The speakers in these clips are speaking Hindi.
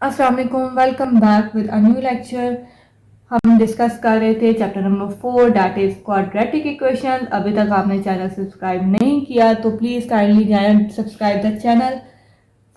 अस्सलाम वालेकुम, welcome back with a new lecture. हम डिस्कस कर रहे थे chapter number 4 that is quadratic equation. अभी तक आपने चैनल सब्सक्राइब नहीं किया तो प्लीज़ काइंडली जाएं subscribe the channel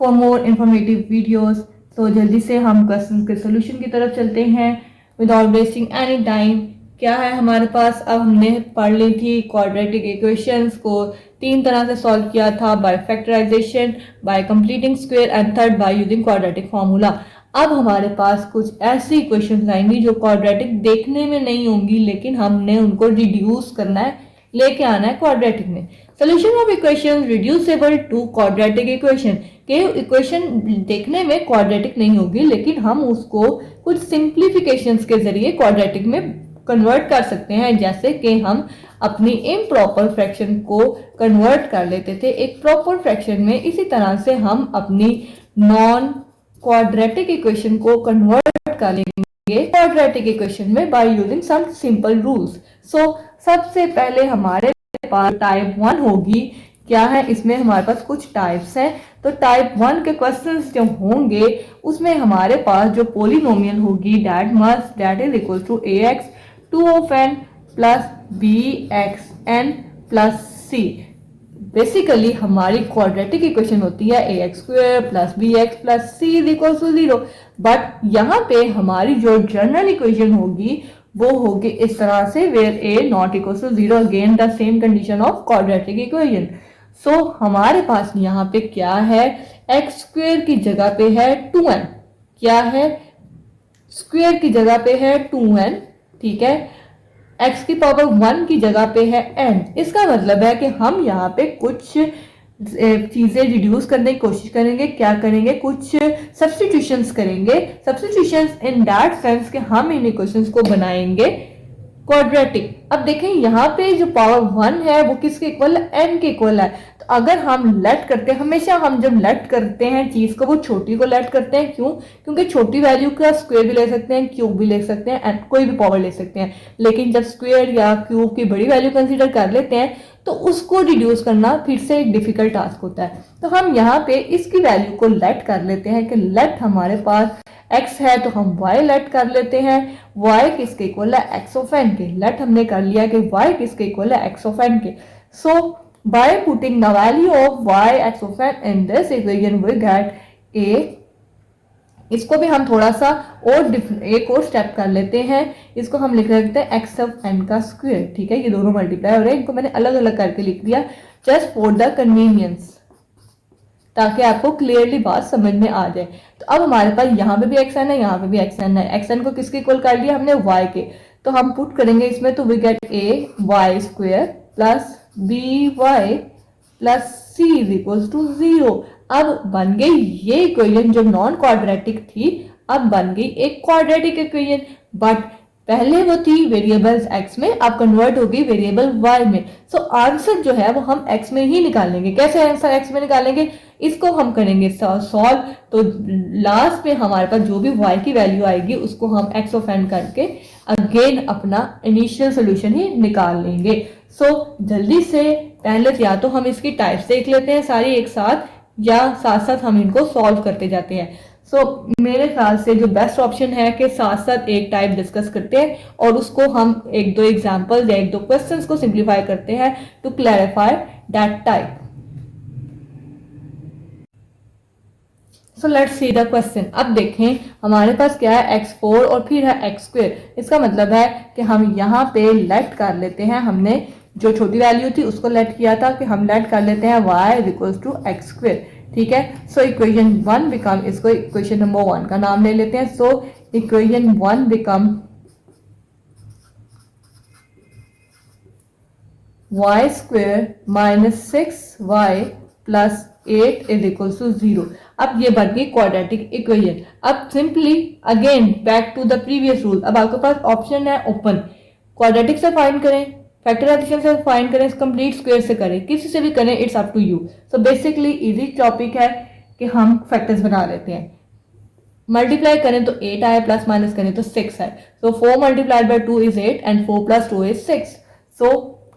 for more informative videos. तो जल्दी से हम क्वेश्चन के सोल्यूशन की तरफ चलते हैं विदाउट वेस्टिंग एनी टाइम। क्या है हमारे पास, अब हमने पढ़ ली थी क्वाड्रेटिक इक्वेशंस को तीन तरह से सॉल्व किया था, by factorisation, by completing square and third by using quadratic formula. अब हमारे पास कुछ ऐसी इक्वेशंस आएंगी जो क्वाड्रेटिक देखने में नहीं होंगी, लेकिन हमने उनको रिड्यूस करना है, लेके आना है क्वाड्रेटिक में। Solution of equation reducible to quadratic equation के इक्वेशन देखने में क्वाड्रेटिक नहीं होगी, लेकिन हम उसको कुछ सिंप्लीफिकेशंस के जरिए क्वाड्रेटिक में कन्वर्ट कर सकते हैं। जैसे कि हम अपनी इम्प्रॉपर फ्रैक्शन को कन्वर्ट कर लेते थे एक प्रॉपर फ्रैक्शन में, इसी तरह से हम अपनी नॉन क्वाड्रेटिक इक्वेशन को कन्वर्ट कर लेंगे क्वाड्रेटिक इक्वेशन में by using some simple rules. So सबसे पहले हमारे पास टाइप 1 होगी। क्या है, इसमें हमारे पास कुछ टाइप्स हैं। तो टाइप 1 के क्वेश्चंस जो होंगे उसमें हमारे पास जो पोलिनोमियल होगी that is equal to ax 2 of n plus bxn plus c। Basically हमारी क्वाड्रेटिक इक्वेशन होती है ax square plus bx plus c is equal to 0। But यहाँ पे हमारी जो जनरल इक्वेशन होगी वो होगी इस तरह से, where a not equal to 0, again the same condition of quadratic equation. So हमारे पास यहाँ पे क्या है, एक्स स्क्वेयर की जगह पे है 2n, क्या है, स्क्वेयर की जगह पे है 2n, ठीक है, x की पावर 1 की जगह पे है n। इसका मतलब है कि हम यहाँ पे कुछ चीजें रिड्यूस करने की कोशिश करेंगे। क्या करेंगे, कुछ सब्स्टिट्यूशंस करेंगे। सब्स्टिट्यूशंस इन दैट सेंस कि हम इन इक्वेशंस को बनाएंगे क्वाड्रेटिक। अब देखें यहाँ पे जो पावर 1 है वो किसके इक्वल है, n के इक्वल है। तो अगर हम लेट करते हैं, हमेशा हम जब लेट करते हैं चीज को वो छोटी को लेट करते हैं, क्यों, क्योंकि छोटी वैल्यू का स्क्वायर भी ले सकते हैं, क्यूब भी ले सकते हैं एंड कोई भी पावर ले सकते हैं। लेकिन जब स्क्वायर या क्यूब की बड़ी वैल्यू कंसीडर कर लेते हैं तो उसको रिड्यूस करना फिर से एक डिफिकल्ट टास्क होता है। तो हम यहाँ पे इसकी वैल्यू को लेट कर लेते हैं कि लेट हमारे पास x है तो हम y लेट कर लेते हैं। y किसके इक्वल है, x ऑफ n के। लेट हमने कर लिया कि y किसके इक्वल है, x ऑफ n के। So by putting the value of y x of n in this equation we get a। इसको भी हम थोड़ा सा और एक और स्टेप कर लेते हैं। इसको हम लिख लेते हैं x ऑफ n का स्क्वायर, ठीक है। ये दोनों मल्टीप्लाई हो रहे हैं, इनको मैंने अलग अलग करके लिख दिया जस्ट फॉर द कन्वीनियंस, ताकि आपको क्लियरली बात समझ में आ जाए। तो अब हमारे पास यहाँ पे भी xn है, यहाँ पे भी xn है। xn को किसके इक्वल कर लिया हमने, y के। तो हम पुट करेंगे इसमें, तो we get a y square plus b y plus c is equal to 0। अब बन गई ये इक्वेशन जो नॉन क्वाड्रेटिक थी, अब बन गई एक क्वाड्रेटिक इक्वेशन। बट पहले वो थी वेरिएबल्स x में, अब कन्वर्ट होगी वेरिएबल y में। सो आंसर जो है वो हम x में ही निकालेंगे। कैसे आंसर x में निकालेंगे, इसको हम करेंगे सॉल्व। तो लास्ट में हमारे पास जो भी y की वैल्यू आएगी उसको हम x ऑफ n करके अगेन अपना इनिशियल सोल्यूशन ही निकाल लेंगे। सो जल्दी से पहले या तो हम इसकी टाइप्स देख लेते हैं सारी एक साथ, या साथ साथ हम इनको सॉल्व करते जाते हैं। सो मेरे ख्याल से जो बेस्ट ऑप्शन है कि साथ साथ एक टाइप डिस्कस करते हैं और उसको हम एक दो एग्जांपल्स या एक दो क्वेश्चंस को सिंप्लीफाई करते हैं to clarify that type. So let's see the question. अब देखें हमारे पास क्या है, x4 और फिर है x स्क्वायर। इसका मतलब है कि हम यहाँ पे लेट कर लेते हैं, हमने जो छोटी वैल्यू थी उसको लेट किया था, कि हम लेट कर लेते हैं y is equal to x square, ठीक है। सो इक्वेशन 1 बिकम, इसको इक्वेशन नंबर 1 का नाम ले लेते हैं। So equation 1 become y square minus 6y plus 8 is equal to 0। अब ये बन गई क्वाड्रेटिक इक्वेशन। अब simply again back to the previous rule. अब आपके पास ऑप्शन है ओपन, क्वाड्रेटिक से फाइंड करें, फैक्टराइजेशन से फाइंड करें, कंप्लीट स्क्वायर से करें, किसी से भी करें, it's up to you. So basically easy topic है कि हम फैक्टर्स बना लेते हैं। मल्टीप्लाई करें तो 8 आए, प्लस माइनस करें तो 6 आए। So 4 multiplied by 2 is 8 and 4 plus 2 is 6। So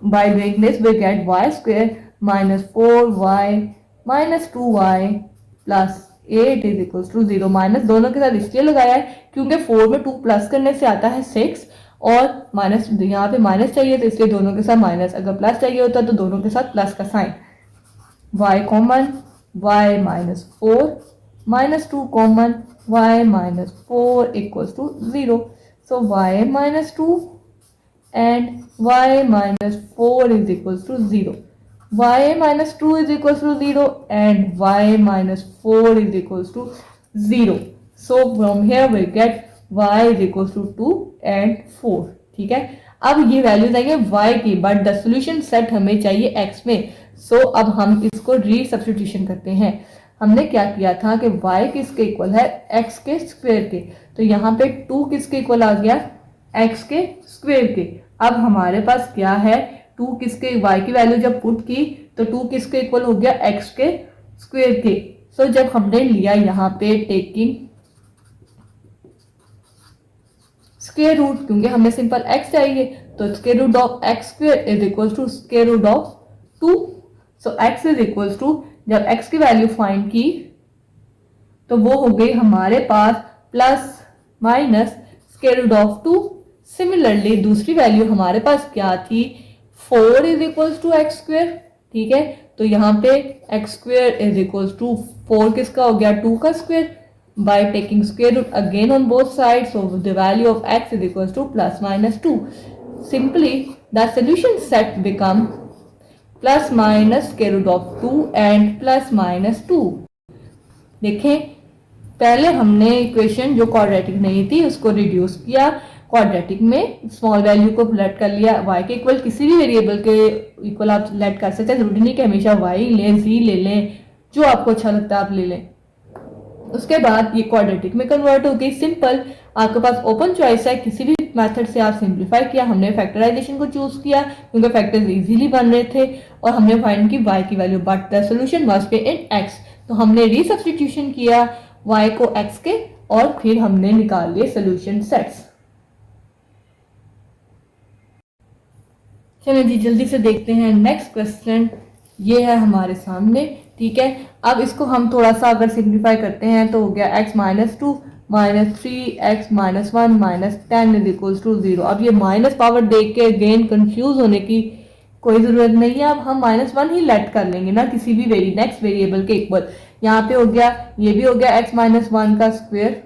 by doing this we get y square minus 4y minus 2y plus 8 is equal to 0। Minus दोनों के साथ इसलिए लगाया है क्योंकि 4 में 2 प्लस करने से आता है 6 और माइनस यहाँ पे माइनस चाहिए तो इसलिए दोनों के साथ माइनस, अगर प्लस चाहिए होता तो दोनों के साथ प्लस का sign. y common, y minus 4 minus 2 common, y minus 4 equals to 0। So y minus 2 and y minus 4 is equals to 0. Y minus 2 is equals to 0 and y minus 4 is equals to 0. So from here we get y is equals to 2 and 4. ठीक है, अब ये वैल्यूज आएंगे y की, बट द सोल्यूशन सेट हमें चाहिए x में। सो अब हम इसको री सब्स्टिट्यूशन करते हैं। हमने क्या किया था कि y किसके इक्वल है, x के स्क्वायर के, तो यहाँ पे 2 किसके इक्वल आ गया, x के स्क्वायर के। अब हमारे पास क्या है, 2 किसके, y की वैल्यू जब पुट की तो 2 किसके इक्वल हो गया, x के स्क्वायर के। सो जब हमने लिया यहाँ पे टेकिंग स्क्वायर रूट, क्योंकि हमें सिंपल x चाहिए, तो square root of x square is equal to square root of 2। So x is equal to, जब x की वैल्यू फाइंड की तो वो हो गई हमारे पास plus minus square root of 2। Similarly दूसरी वैल्यू हमारे पास क्या थी, 4 is equals to x square. ठीक है, तो यहाँ पे x square is equals to 4 किसका हो गया, 2 का square, by taking square root again on both side, so the value of x is equals to plus minus 2। Simply the solution set become plus minus square root of 2 and plus minus 2। देखें, पहले हमने इक्वेशन जो क्वाड्रेटिक नहीं थी उसको रिड्यूस किया, क्वाड्रेटिक में स्मॉल वैल्यू को लेट कर लिया, y के इक्वल किसी भी वेरिएबल के इक्वल आप लेट कर सकते हैं, जरूरी नहीं कि हमेशा y लें, z ले लें, जो आपको अच्छा लगता है आप ले लें। उसके बाद ये क्वाड्रेटिक में कन्वर्ट हो गई। सिंपल, आपके पास ओपन चॉइस है, किसी भी मेथड से आप सिंप्लीफाई किया। हमने फैक्टराइजेशन को चूज किया क्योंकि फैक्टर्स इजीली बन रहे थे और हमने फाइंड की y की value, but the solution was पे इन x, तो हमने रीसब्स्टिट्यूशन किया y को x के और फिर हमने निकाल लिए सॉल्यूशन सेट्स। चलिए जी जल्दी से देखते हैं नेक्स्ट क्वेश्चन, ये है हमारे सामने। ठीक है, अब इसको हम थोड़ा सा अगर सिंप्लीफाई करते हैं तो हो गया x minus 2 minus 3 x minus 1 minus 10 is equals to 0। अब ये माइनस पावर देख के अगेन कंफ्यूज होने की कोई ज़रूरत नहीं है, अब हम माइनस 1 ही लेट कर लेंगे ना किसी भी नेक्स्ट वेरिएबल के इक्वल। यहाँ पे हो गया, ये भी हो गया x माइनस 1 का square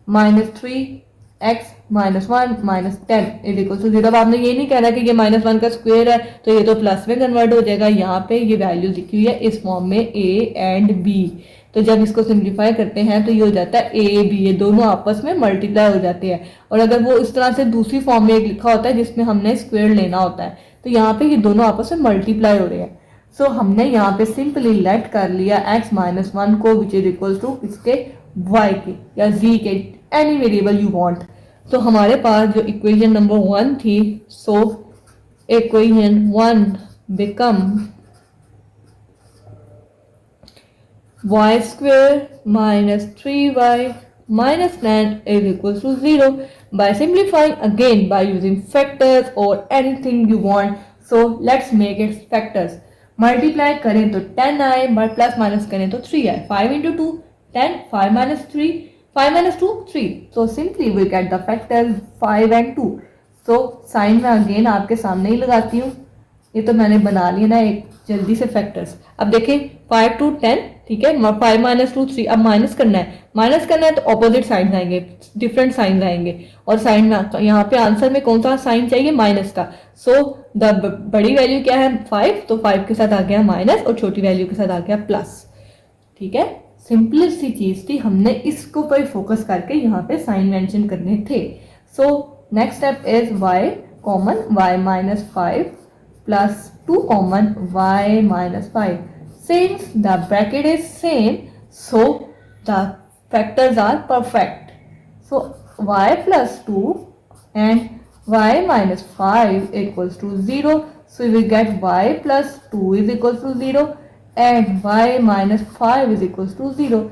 minus 3x minus 1 minus 10 is equal to 0। अब आपने ये नहीं कहना कि ये माइनस 1 का स्क्वायर है तो ये तो प्लस में कन्वर्ट हो जाएगा। यहाँ पे ये वैल्यू लिखी हुई है इस फॉर्म में a एंड b, तो जब इसको सिंप्लीफाई करते हैं तो ये हो जाता है a b, ये दोनों आपस में मल्टीप्लाई हो जाते हैं। और अगर वो इस तरह से दूसरी फॉर्म में एक लिखा होता है जिसमें हमने स्क्वायर लेना होता है, तो यहाँ पे ये दोनों आपस में मल्टीप्लाई हो रहे हैं। सो हमने यहाँ पे सिंपली लेट कर लिया x माइनस 1 को विच इज इक्वल टू इसके y के या z के, एनी वेरिएबल यू वांट। तो हमारे पास जो इक्वेशन नंबर 1 थी, सो equation 1 become y square minus 3y minus 10 is equals to 0 by simplifying again by using factors or anything you want. So let's make it factors. Multiply करें तो 10 आए, बट प्लस माइनस करें तो 3 आए। 5 into 2 10, 5 minus 3 5 minus 2 3, so simply we get the factors 5 and 2. so sign में अगेन आपके सामने ही लगाती हूँ, ये तो मैंने बना लिया ना एक जल्दी से फैक्टर्स। अब देखें 5 to 10, ठीक है, 5 minus 2 3, अब माइनस करना है तो ऑपोजिट साइन आएंगे, डिफरेंट साइन आएंगे और साइन में तो यहाँ पे आंसर में कौन सा साइन चाहिए, माइनस का। सो द बड़ी वैल्यू क्या है 5, तो 5 के साथ आ गया माइनस और छोटी वैल्यू के साथ आ गया प्लस। ठीक है, सिंपल सी चीज थी, हमने इसको पर फोकस करके यहाँ पे साइन मेंशन करने थे। So next step is y common y minus 5 plus 2 common y minus 5. Since the bracket is same, so the factors are perfect. So y plus 2 and y minus 5 equals to 0. So we get y plus 2 is equals to 0 and y minus 5 is equals to 0.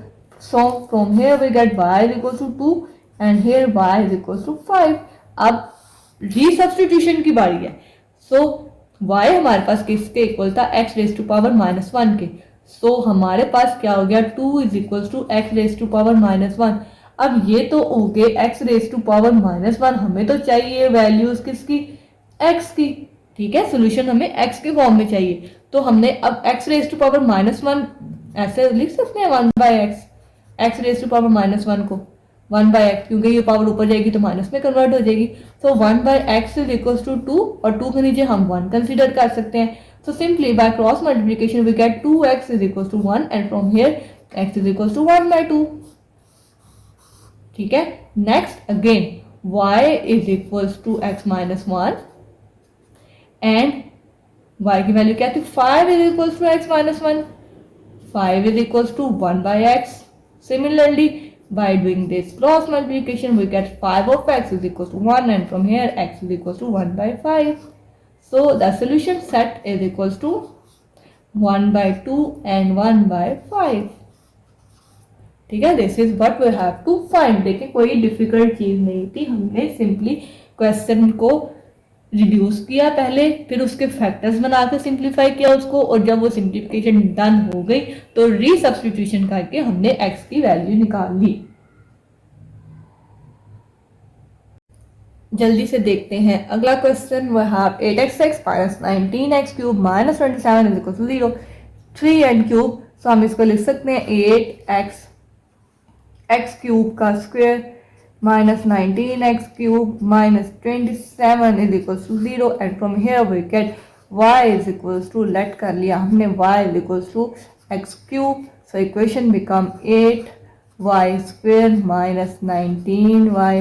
So from here we get y is equals to 2 and here y is equals to 5. अब रीसब्स्टिट्यूशन की बारी है। सो y हमारे पास किसके इक्वल था, x raise to power minus 1 के, सो हमारे पास क्या हो गया 2 is equal to x raise to power -1। अब ये तो हो गए एक्स रेस टू पावर -1, हमें तो चाहिए वैल्यूज किसकी, एक्स की। ठीक है, सोल्यूशन हमें एक्स के फॉर्म में चाहिए, तो हमने अब एक्स रेस टू पावर -1 ऐसे लिख सकते हैं 1 by x, x raise to power -1 को 1 बाय एक्स, क्योंकि ये पावर ऊपर जाएगी तो माइनस में कन्वर्ट हो जाएगी। So 1 by x is equal to 2 और 2 के नीचे हम 1 कंसीडर कर सकते हैं। So simply by cross multiplication we get 2x is equal to 1 and from here x is equal to 1 by 2। ठीक है, next again y is equal to x minus 1 and y की वैल्यू क्या थी, 5 is equal to x minus 1, 5 is equals to 1 by x. Similarly, by doing this cross multiplication, we get 5 of x is equals to 1 and from here x is equals to 1 by 5. So the solution set is equals to 1 by 2 and 1 by 5. ठीक है, this is what we have to find. देखिए कोई डिफिकल्ट चीज नहीं थी, हमने सिंपली क्वेश्चन को रिड्यूस किया पहले, फिर उसके फैक्टर्स बना के सिंप्लीफाई किया उसको, और जब वो सिंप्लीफिकेशन डन हो गई तो रीसब्स्टिट्यूशन करके हमने x की वैल्यू निकाल ली। जल्दी से देखते हैं अगला question, we have 8x minus 19x cube minus 27 is equal to 0, 3n cube. So हम इसको लिख सकते हैं 8x x क्यूब का square minus 19x cube minus 27 is equals to 0 and from here we get y is equals to, let कर लिया हमने y is equals to x cube, so equation become 8y square minus 19y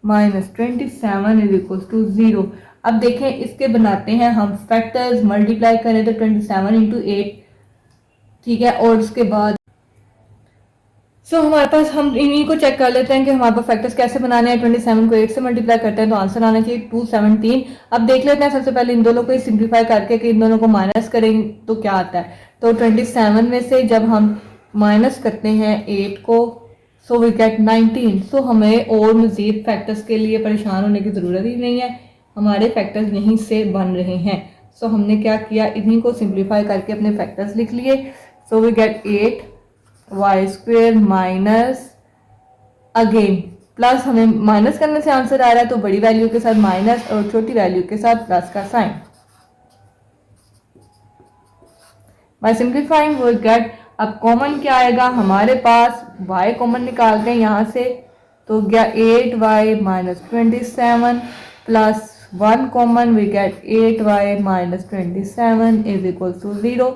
minus 27 is equals to 0। अब देखें इसके बनाते हैं हम फैक्टर्स, मल्टीप्लाई करें तो 27 इंटू 8, ठीक है, और उसके बाद हमारे पास, हम इन्हीं को चेक कर लेते हैं कि हमारे पास फैक्टर्स कैसे बनाने हैं। 27 को 8 से मल्टीप्लाई करते हैं तो आंसर आना चाहिए 217। अब देख लेते हैं सबसे पहले इन दोनों को सिंप्लीफाई करके कि इन दोनों को माइनस करेंगे तो क्या आता है। तो 27 में से जब हम माइनस करते हैं 8 को, सो वी गेट 19। सो हमें और मजीद फैक्टर्स के लिए परेशान होने की ज़रूरत ही नहीं है, हमारे फैक्टर्स यहीं से बन रहे हैं। सो हमने क्या किया, इन्हीं को सिंप्लीफाई करके अपने फैक्टर्स लिख लिए। So we get 8 y square minus, again plus, हमें माइनस करने से आंसर आ रहा है तो बड़ी वैल्यू के साथ माइनस और छोटी वैल्यू के साथ प्लस का sign. By simplifying we get, अब कॉमन क्या आएगा हमारे पास, y कॉमन निकालते हैं यहाँ से, तो गया 8y minus 27 plus 1 common, we get 8y minus 27 is equal to 0,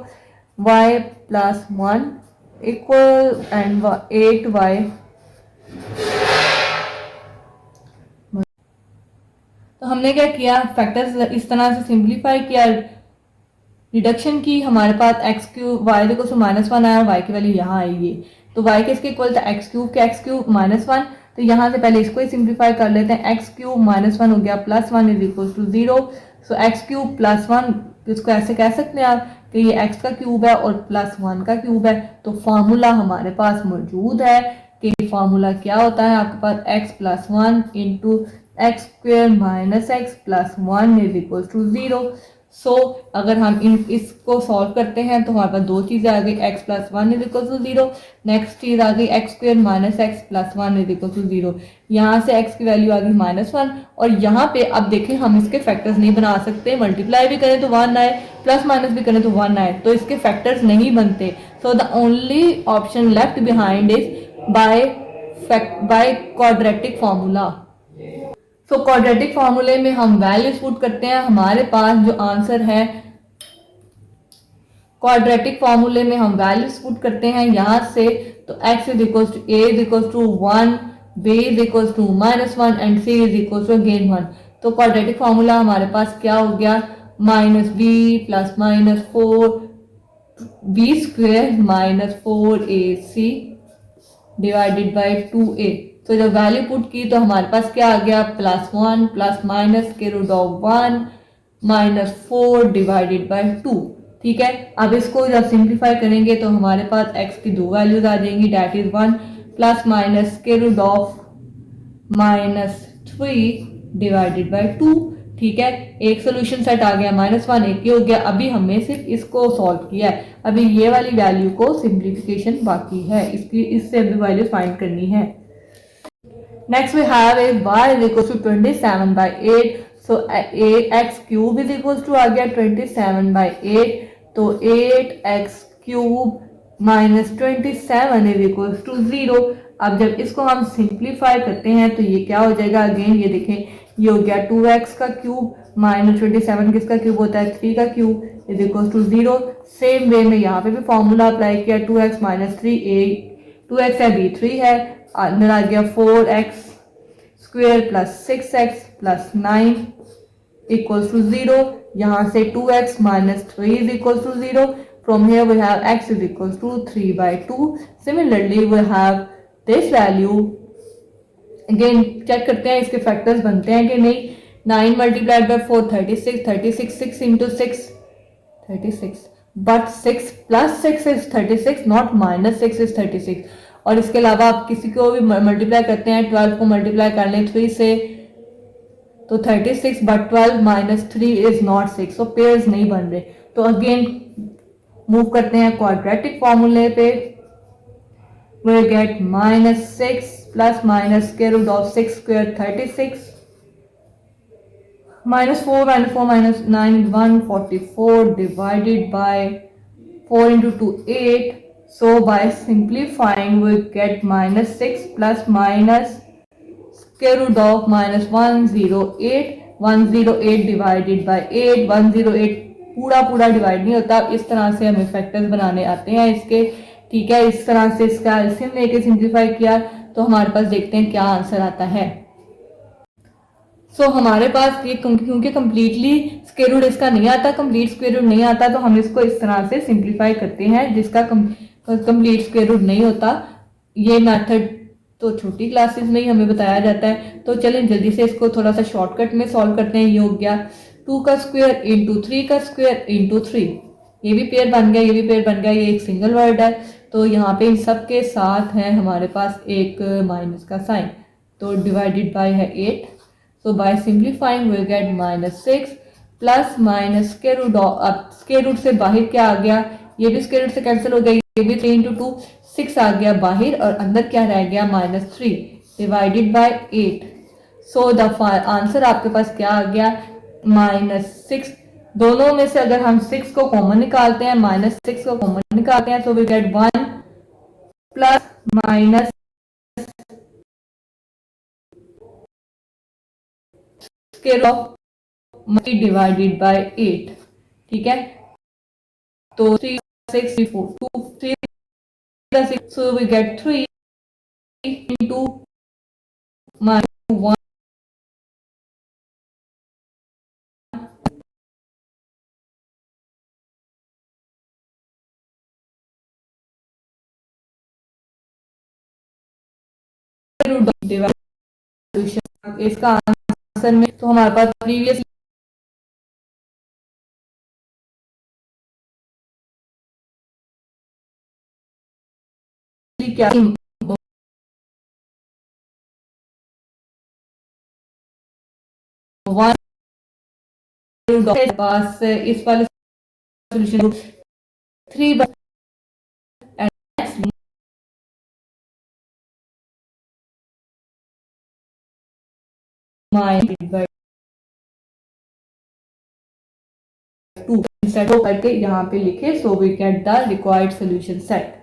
y plus 1 equal and 8y। तो हमने क्या किया, फैक्टर्स इस तरह से सिंप्लीफाई किया, रिडक्शन की, हमारे पास एक्स क्यूब वाई देखो सो -1 आया, वाई की वैल्यू यहाँ आएगी, तो वाई किसके इक्वल था, एक्स क्यूब के, एक्स क्यूब -1, तो यहाँ से पहले इसको ही सिंप्लीफाई कर लेते हैं। एक्स क्यूब -1 हो गया +1 is equal to 0। So x cube +1, इसको ऐसे कह सकते हैं आप कि ये एक्स का क्यूब है और +1 का क्यूब है। तो फार्मूला हमारे पास मौजूद है कि फार्मूला क्या होता है, आपके पास x plus 1 into x square minus x plus 1 is equal to 0। So अगर हम इसको सॉल्व करते हैं तो हमारे पास दो चीज़ें आ गई, x plus 1 is equal to 0, next चीज़ आ गई x square minus x plus 1 is equal to 0। यहाँ से x की वैल्यू आ गई -1, और यहाँ पे अब देखें हम इसके फैक्टर्स नहीं बना सकते, मल्टीप्लाई भी करें तो 1 आए, प्लस माइनस भी करें तो 1 आए, तो इसके फैक्टर्स नहीं बनते। So the only option left behind is by quadratic formula. So quadratic फार्मूले में हम वैल्यूज पुट करते हैं, हमारे पास जो आंसर है, क्वाड्रेटिक फार्मूले में हम वैल्यूज पुट करते हैं यहाँ से, तो x is equal to a is equal to 1, b is equal to -1 and c is equal to again 1। तो क्वाड्रेटिक फार्मूला हमारे पास क्या हो गया, -b plus -4 b square -4ac divided by 2a। तो जब वैल्यू पुट की तो हमारे पास क्या आ गया, +1 प्लस माइनस के रूट ऑफ 1 -4 डिवाइडेड बाई 2। ठीक है, अब इसको जब सिंप्लीफाई करेंगे तो हमारे पास x की दो वैल्यूज आ जाएंगी, डैट इज 1 प्लस माइनस के रूट ऑफ -3 डिवाइडेड बाई 2। ठीक है, एक सोल्यूशन सेट आ गया -1, एक ही हो गया। अभी हमने सिर्फ इसको सॉल्व किया है, अभी ये वाली वैल्यू को सिंप्लीफिकेशन बाकी है, इसकी इससे अभी वैल्यू फाइंड करनी है। Next we have is y is equals to 27/8, so x cube is equals to आ गया 27/8, तो 8x cube minus 27 is equals to 0। अब जब इसको हम सिंप्लीफाई करते हैं तो ये क्या हो जाएगा, अगेन ये देखें, ये हो गया 2x का क्यूब माइनस 27 किसका क्यूब होता है, 3 का cube is equals to 0। Same way में यहाँ पे भी फॉर्मूला अप्लाई किया, 2x माइनस 3 2x है b 3 है, अंदर आ गया 4x square plus 6x plus 9 equals to 0। यहाँ से 2x minus 3 is equals to 0। From here we have x is equals to 3/2। Similarly we have this value, again check करते हैं इसके फैक्टर्स बनते हैं कि नहीं। 9 multiplied by 4 36, 36 6 into 6 36, but 6 plus 6 is 36, not minus 6 is 36। और इसके अलावा आप किसी को भी मल्टीप्लाई करते हैं, 12 को मल्टीप्लाई कर लें 3 से तो 36, बट 12 माइनस 3 इज नॉट 6, तो पेयर्स नहीं बन रहे। तो अगेन मूव करते हैं क्वाड्रेटिक फॉर्मूले पे, we get -6 plus minus square root of 6 square 36, -4 minus 9 144 divided by 4 into 2 8. So by simplifying we get -6 plus minus square root of minus 108 108 divided by 8 108 पूरा पूरा डिवाइड नहीं होता, इस तरह से हमें फैक्टर्स बनाने आते हैं इसके। ठीक है, इस तरह से इसका एलसीएम लेके सिंप्लीफाई किया तो हमारे पास देखते हैं क्या आंसर आता है। सो हमारे पास ये क्योंकि कंप्लीटली स्क्वायर रूट इसका नहीं आता, कंप्लीट स्क्वायर रूट नहीं आता, तो हम इसको इस तरह से सिंप्लीफाई करते हैं जिसका कंप्लीट स्क्वायर रूट नहीं होता। ये मेथड तो छोटी क्लासेस में ही हमें बताया जाता है। तो चलें जल्दी से इसको थोड़ा सा शॉर्टकट में सॉल्व करते हैं। ये हो गया 2 का स्क्वायर इंटू 3 का स्क्वायर इंटू 3, ये भी पेयर बन गया, ये भी पेयर बन गया, ये एक सिंगल वर्ड है। तो यहाँ पे इन सब के साथ है हमारे पास एक माइनस का साइन, तो डिवाइडेड बाय है 8। So by simplifying we get -6 plus minus square root, अब स्क्वायर रूट से बाहर क्या आ गया, ये भी स्क्वायर रूट से कैंसिल हो गया, ये भी 3 इंटू 2 6 आ गया बाहर, और अंदर क्या रह गया -3 divided by 8। So the answer आपके पास क्या आ गया, -6। दोनों में से अगर हम 6 को कॉमन निकालते हैं, -6 को कॉमन निकालते हैं, तो we get 1 plus minus square of divided by 8। ठीक है, तो 3 6 4 2 3 6, so we get 3 into -1 divide. इसका आंसर में तो हमारे पास प्रीवियस क्या पास इस वाले सॉल्यूशन 3 2 करके यहाँ पे लिखे, so we get the required solution set.